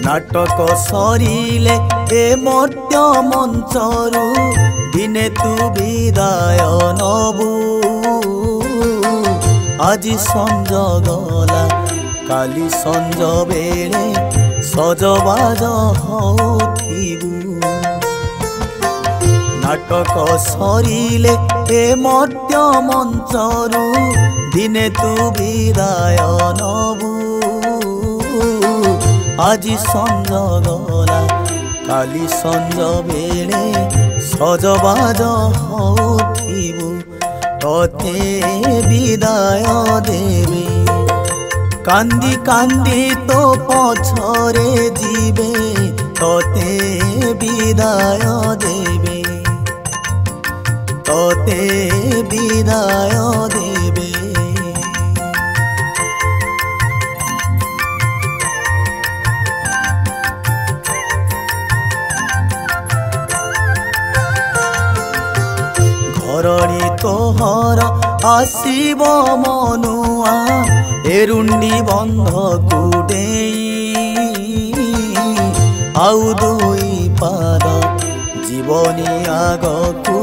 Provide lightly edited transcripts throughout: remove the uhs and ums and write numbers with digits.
नाटक सरिले ए मर्त्य मंचरु दिने तू विदाय नबु आज संज गला काली संज बेले सजबाज होथिबु नाटक सरिले ए मर्त्य मंचरु दिने तू विदाय नबु आज संज गला काली संज बेले सजबाज होथिबु तोते विदाय देबे कांदी कांदी तो पछरे जीवे तोते विदाय देबे तोते विदाय देबे घरणी तोहर आसीब मनुआ एरुंडी बंध कुडेई आउ दुई पाद जीवनी आगकू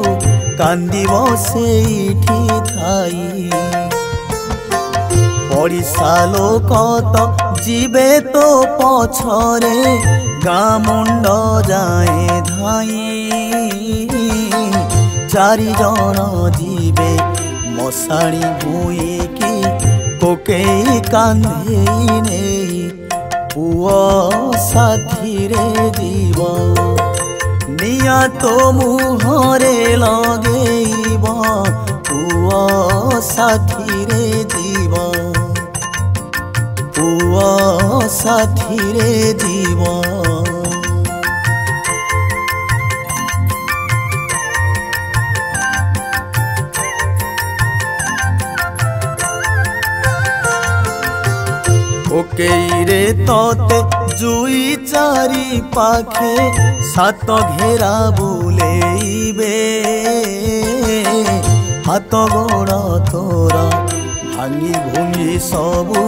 कांदी बसेठी थाई पड़िशा लोक तो जीवे तो पछरे गाँ मुंड जाए धाई चारि जन जीवे मशाणी भूईकी कोकेई कांधे नहीं पुआ साथी रे जीव निया तो मुहरे लगेब पुआ साथी रे जीव पुआ साथी रे जीव ओकेरे तोते जुई चारि पाखे सात घेरा बुलेइबे हाथ गोड़ तोरा भांगी भूंगी सबू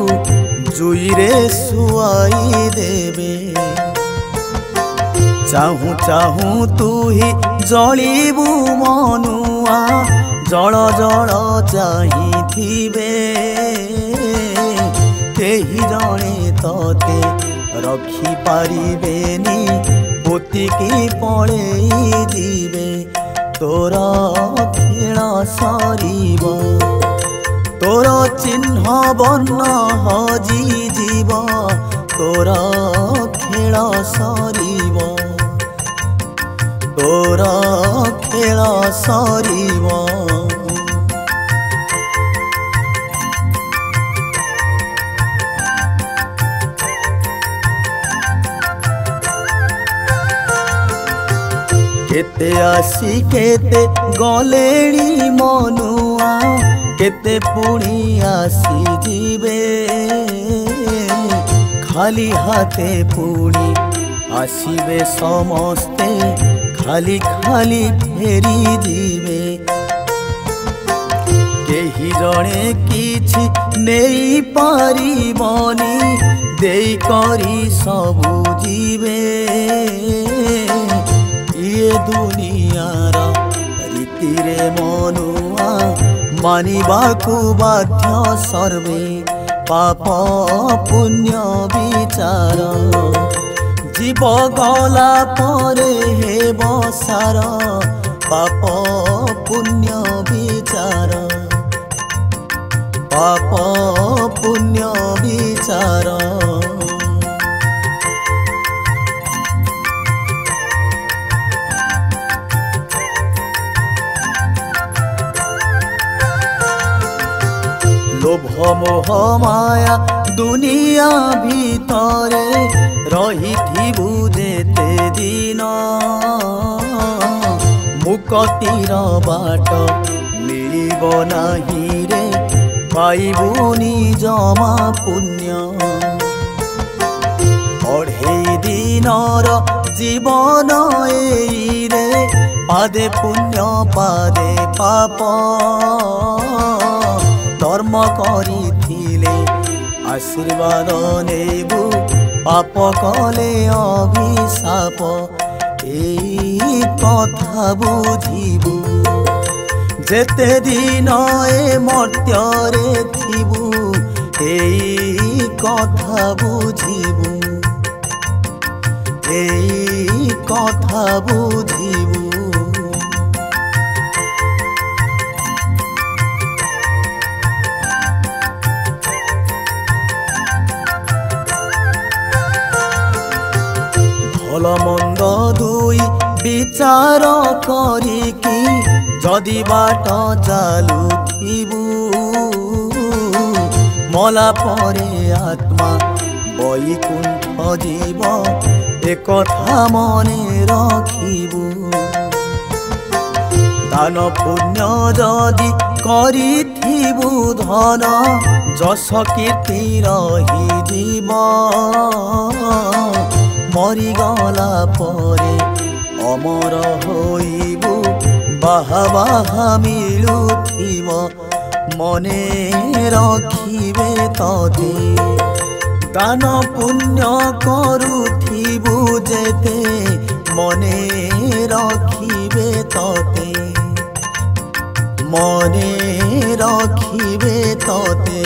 जुई रे सुआई देबे चाहू चाहू तू ही जलिबू मनुआ जल जल चाहिथिबे केही जणे तोते रखी पारिबेनी पोतिकी पड़ेई जीवे तोर खेल सरीब तोर चिन्ह बन्न हजी जीव तोर खेल सरीब तोर खेल सरीब केते आसी केते गलेणी मनुआ केते पुणी आसी जीवे खाली हाथे पुणी आसीबे समस्ते खाली खाली फेरी जीवे केही जणे किछि नेई पारिबनी देई करी सबु जीवे ये दुनियार रीति रे मनुआ मानिबाकू बाध्य सर्वे पाप पुण्य विचार जीव गला परे हे बसार पाप पुण्य विचार पाप पुण्य विचार लोभ मोह माया दुनिया भितरे रहिथिबु जेते दिन मुक्तिर बाट मिलिब नाही रे पाइबुनी जमा पुण्य अढ़ेई दिनर जीवन एई रे पादे पुण्य पादे पाप धर्म करिथिले आशीर्वाद नेबु पाप कले अभिशाप एई कथा बुझिबु जेते दिन ए मर्त्यरे थिबु एई कथा बुझिबु एई कथा बुझिबु भल मंद दुई विचार करिकी जदि बाट चालुथिबु मला परे आत्मा वैकुंठ जीव एकथा मने रखिबु दान पुण्य जदि करिथिबु धन जस कीर्ति रही जीव मरिगला परे अमर होइबु बाहा बाहा मिलुथिब मने रखिबे तते दान पुण्य करुथिबु जेते मने रखिबे तते मने रखिबे तते।